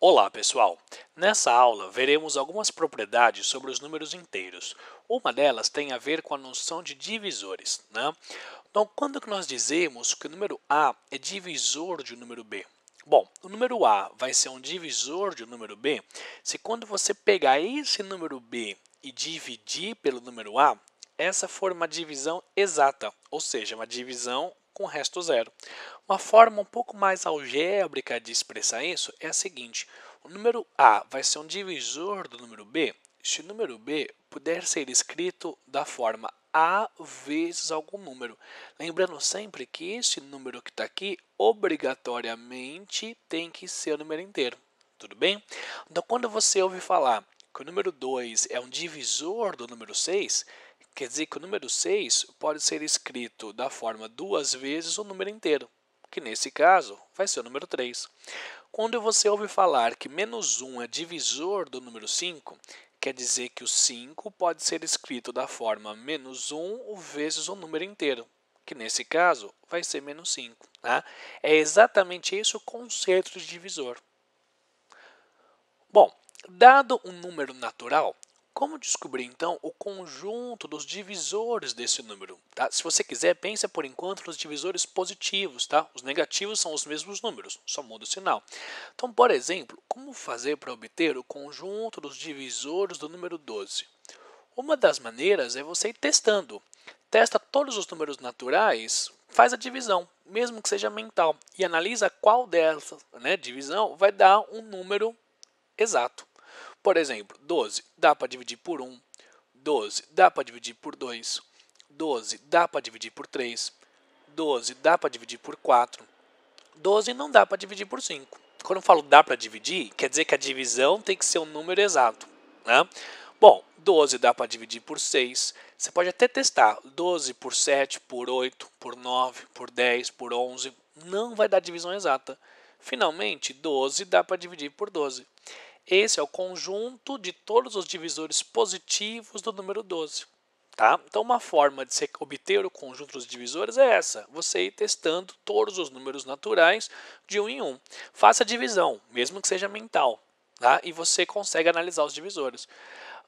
Olá, pessoal! Nessa aula, veremos algumas propriedades sobre os números inteiros. Uma delas tem a ver com a noção de divisores, né? Então, quando que nós dizemos que o número A é divisor de um número B? Bom, o número A vai ser um divisor de um número B se quando você pegar esse número B e dividir pelo número A, essa for uma divisão exata, ou seja, uma divisão com resto zero. Uma forma um pouco mais algébrica de expressar isso é a seguinte: o número A vai ser um divisor do número B se o número B puder ser escrito da forma A vezes algum número. Lembrando sempre que esse número que está aqui, obrigatoriamente, tem que ser o número inteiro. Tudo bem? Então, quando você ouve falar que o número 2 é um divisor do número 6, quer dizer que o número 6 pode ser escrito da forma duas vezes o número inteiro, que nesse caso vai ser o número 3. Quando você ouve falar que menos 1 é divisor do número 5, quer dizer que o 5 pode ser escrito da forma menos 1 vezes o número inteiro, que nesse caso vai ser menos 5. Tá? É exatamente esse o conceito de divisor. Bom, dado um número natural, como descobrir então o conjunto dos divisores desse número? Tá? Se você quiser, pense por enquanto nos divisores positivos. Tá? Os negativos são os mesmos números, só muda o sinal. Então, por exemplo, como fazer para obter o conjunto dos divisores do número 12? Uma das maneiras é você ir testando. Testa todos os números naturais, faz a divisão, mesmo que seja mental, e analisa qual dessa divisão vai dar um número exato. Por exemplo, 12 dá para dividir por 1, 12 dá para dividir por 2, 12 dá para dividir por 3, 12 dá para dividir por 4, 12 não dá para dividir por 5. Quando eu falo dá para dividir, quer dizer que a divisão tem que ser um número exato. Né? Bom, 12 dá para dividir por 6. Você pode até testar 12 por 7, por 8, por 9, por 10, por 11. Não vai dar divisão exata. Finalmente, 12 dá para dividir por 12. Esse é o conjunto de todos os divisores positivos do número 12. Tá? Então, uma forma de você obter o conjunto dos divisores é essa: você ir testando todos os números naturais de 1 em 1. Faça a divisão, mesmo que seja mental, tá? E você consegue analisar os divisores.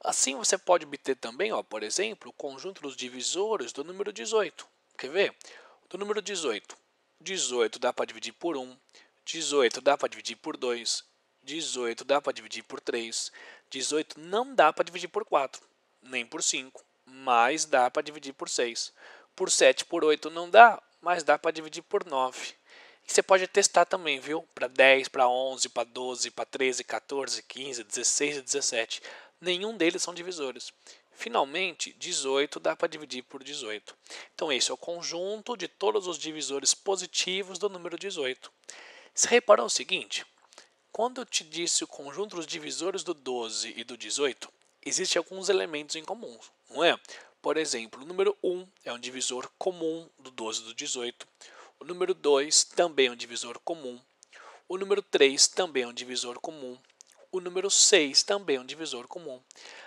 Assim, você pode obter também, por exemplo, o conjunto dos divisores do número 18. Quer ver? Do número 18. 18 dá para dividir por 1, 18 dá para dividir por 2, 18 dá para dividir por 3, 18 não dá para dividir por 4, nem por 5, mas dá para dividir por 6. Por 7 por 8 não dá, mas dá para dividir por 9. E você pode testar também, viu? Para 10, para 11, para 12, para 13, 14, 15, 16 e 17. Nenhum deles são divisores. Finalmente, 18 dá para dividir por 18. Então, esse é o conjunto de todos os divisores positivos do número 18. Você reparou o seguinte? Quando eu te disse o conjunto dos divisores do 12 e do 18, existem alguns elementos em comum, não é? Por exemplo, o número 1 é um divisor comum do 12 e do 18. O número 2 também é um divisor comum. O número 3 também é um divisor comum. O número 6 também é um divisor comum.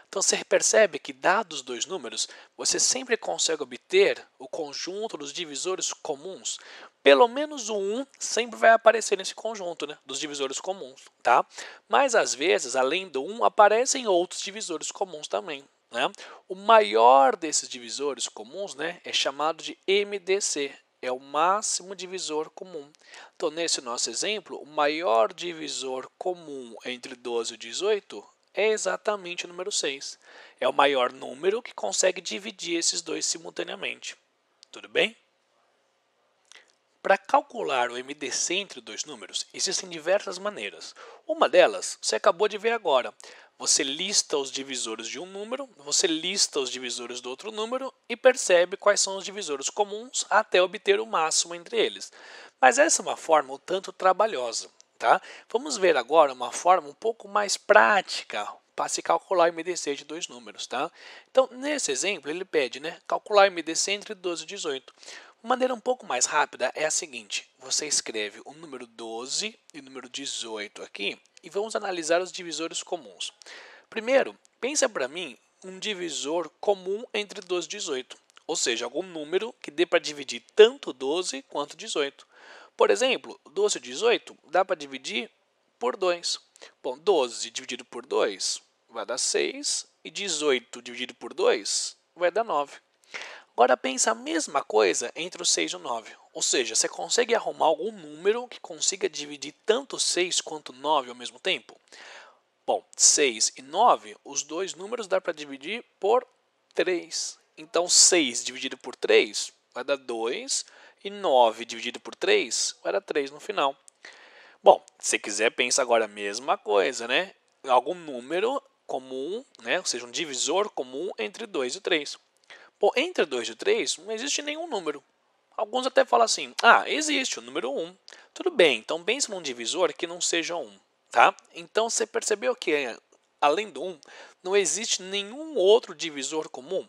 Então, você percebe que, dados dois números, você sempre consegue obter o conjunto dos divisores comuns. Pelo menos o 1 sempre vai aparecer nesse conjunto, né, dos divisores comuns. Tá? Mas, às vezes, além do 1, aparecem outros divisores comuns também. Né? O maior desses divisores comuns, né, é chamado de MDC. É o máximo divisor comum. Então, nesse nosso exemplo, o maior divisor comum entre 12 e 18 é exatamente o número 6. É o maior número que consegue dividir esses dois simultaneamente. Tudo bem? Para calcular o MDC entre dois números, existem diversas maneiras. Uma delas, você acabou de ver agora. Você lista os divisores de um número, você lista os divisores do outro número e percebe quais são os divisores comuns até obter o máximo entre eles. Mas essa é uma forma um tanto trabalhosa. Tá? Vamos ver agora uma forma um pouco mais prática para se calcular o MDC de dois números. Tá? Então, nesse exemplo, ele pede calcular o MDC entre 12 e 18. Uma maneira um pouco mais rápida é a seguinte: você escreve o número 12 e o número 18 aqui e vamos analisar os divisores comuns. Primeiro, pensa para mim um divisor comum entre 12 e 18, ou seja, algum número que dê para dividir tanto 12 quanto 18. Por exemplo, 12 e 18 dá para dividir por 2. Bom, 12 dividido por 2 vai dar 6 e 18 dividido por 2 vai dar 9. Agora pensa a mesma coisa entre o 6 e o 9. Ou seja, você consegue arrumar algum número que consiga dividir tanto 6 quanto 9 ao mesmo tempo? Bom, 6 e 9, os dois números dá para dividir por 3. Então, 6 dividido por 3 vai dar 2 e 9 dividido por 3 vai dar 3 no final. Bom, se quiser, pensa agora a mesma coisa, né? Algum número comum, né? Ou seja, um divisor comum entre 2 e 3. Bom, entre 2 e 3 não existe nenhum número. Alguns até falam assim, existe o número 1. Tudo bem, então pense num divisor que não seja 1. Tá? Então, você percebeu que, além do 1, não existe nenhum outro divisor comum?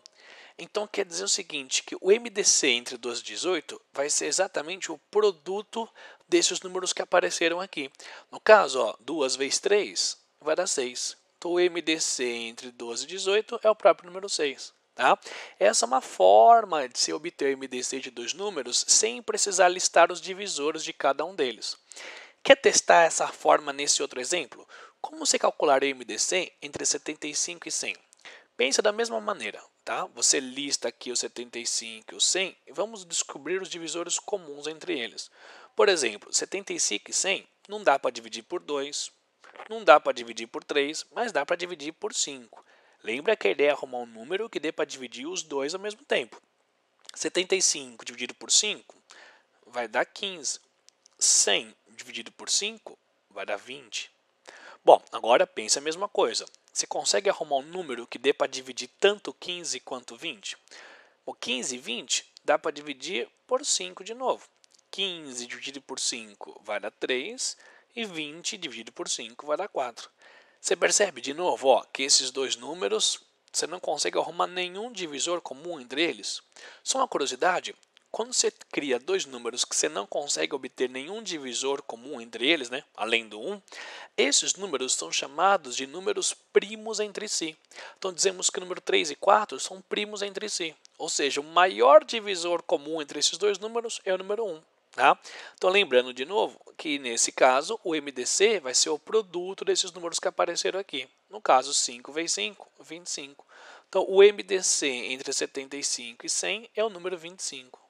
Então, quer dizer o seguinte, que o MDC entre 12 e 18 vai ser exatamente o produto desses números que apareceram aqui. No caso, ó, 2 vezes 3 vai dar 6. Então, o MDC entre 12 e 18 é o próprio número 6. Tá? Essa é uma forma de se obter o MDC de dois números sem precisar listar os divisores de cada um deles. Quer testar essa forma nesse outro exemplo? Como você calcular o MDC entre 75 e 100? Pensa da mesma maneira, tá? Você lista aqui os 75 e os 100 e vamos descobrir os divisores comuns entre eles. Por exemplo, 75 e 100 não dá para dividir por 2, não dá para dividir por 3, mas dá para dividir por 5. Lembra que a ideia é arrumar um número que dê para dividir os dois ao mesmo tempo. 75 dividido por 5 vai dar 15. 100 dividido por 5 vai dar 20. Bom, agora pense a mesma coisa. Você consegue arrumar um número que dê para dividir tanto 15 quanto 20? O 15 e 20 dá para dividir por 5 de novo. 15 dividido por 5 vai dar 3 e 20 dividido por 5 vai dar 4. Você percebe de novo que esses dois números você não consegue arrumar nenhum divisor comum entre eles? Só uma curiosidade, quando você cria dois números que você não consegue obter nenhum divisor comum entre eles, né, além do 1, esses números são chamados de números primos entre si. Então dizemos que o número 3 e 4 são primos entre si. Ou seja, o maior divisor comum entre esses dois números é o número 1. Tá? Então lembrando de novo que nesse caso o MDC vai ser o produto desses números que apareceram aqui. No caso 5 vezes 5, 25. Então o MDC entre 75 e 100 é o número 25.